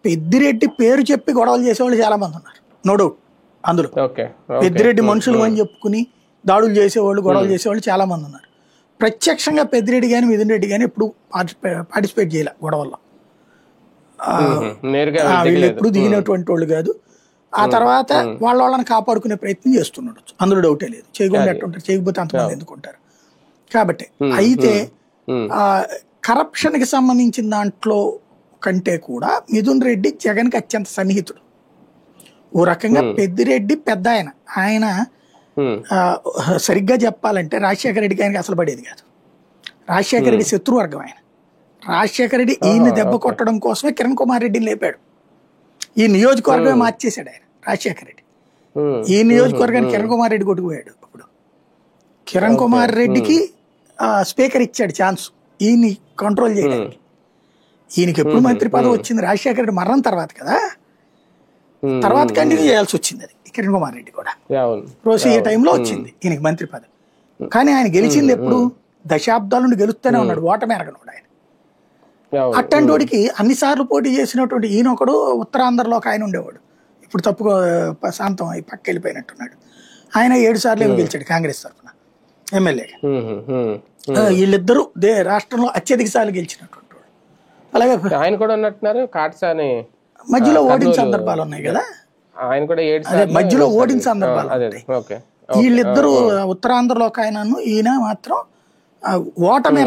పెద్దిరెడ్డి పేరు చెప్పి గొడవలు చేసేవాళ్ళు చాలా మంది ఉన్నారు, నో డౌట్. అందులో పెద్దిరెడ్డి మనుషులు అని చెప్పుకుని దాడులు చేసేవాళ్ళు, గొడవలు చేసేవాళ్ళు చాలా మంది ఉన్నారు. ప్రత్యక్షంగా పెద్దిరెడ్డి కానీ మిథున్ రెడ్డి కానీ ఎప్పుడు పార్టిసిపేట్ చేయాలి గొడవల్లో, వీళ్ళు ఎప్పుడు దిగినటువంటి వాళ్ళు కాదు. ఆ తర్వాత వాళ్ళని కాపాడుకునే ప్రయత్నం చేస్తున్నాడు, అందులో డౌటే లేదు. చేయకుండా ఎట్టుంటారు, చేయకపోతే అంతమంది ఎందుకుంటారు. కాబట్టి అయితే కరప్షన్ కి సంబంధించిన దాంట్లో కంటే కూడా మిథున్ రెడ్డి జగన్కి అత్యంత సన్నిహితుడు. ఓ రకంగా పెద్దిరెడ్డి పెద్ద ఆయన సరిగ్గా చెప్పాలంటే రాజశేఖర రెడ్డికి ఆయనకి అసలు పడేది కాదు. రాజశేఖర రెడ్డి శత్రువర్గం ఆయన. రాజశేఖర రెడ్డి ఈయన్ని దెబ్బ కొట్టడం కోసమే కిరణ్ కుమార్ రెడ్డిని లేపాడు. ఈ నియోజకవర్గమే మార్చేశాడు ఆయన రాజశేఖర రెడ్డి. ఈ నియోజకవర్గానికి కిరణ్ కుమార్ రెడ్డి కొట్టుకుపోయాడు. అప్పుడు కిరణ్ కుమార్ రెడ్డికి స్పీకర్ ఇచ్చాడు ఛాన్స్ ఈయన్ని కంట్రోల్ చేయడానికి. ఈయనకి ఎప్పుడు మంత్రి పదవి వచ్చింది? రాజశేఖర రెడ్డి మరణం తర్వాత కదా, తర్వాత కంటిన్యూ చేయాల్సి వచ్చింది అది. కిరణ్ కుమార్ రెడ్డి కూడా రోజు ఈ టైంలో వచ్చింది ఈయనకి మంత్రి పదవి. కానీ ఆయన గెలిచింది ఎప్పుడు? దశాబ్దాల నుండి గెలుస్తూనే ఉన్నాడు, ఓటమి ఎరగనోడు ఆయన. అట్టంటి వాడికి అన్నిసార్లు పోటీ చేసినటువంటి ఈయన ఒకడు ఉత్తరాంధ్రలో ఒక ఆయన ఉండేవాడు, ఇప్పుడు తప్పుకో శాంతం అయి పక్క వెళ్ళిపోయినట్టున్నాడు. ఆయన 7 సార్లు ఏమో గెలిచాడు కాంగ్రెస్ తరఫున ఎమ్మెల్యేగా. వీళ్ళిద్దరూ రాష్ట్రంలో అత్యధిక సార్లు గెలిచినటువంటి వాడు. అలాగే ఆయన కూడా ఉన్నట్టున్నారు, కాట్సాని మధ్యలో ఓడిన సందర్భాలు ఉన్నాయి కదా, ఆయన కూడా మధ్యలో ఓడిన సందర్భాలు ఉంటాయి. వీళ్ళిద్దరూ ఉత్తరాంధ్రలో ఒక ఆయనను, ఈయన మాత్రం ఓటమి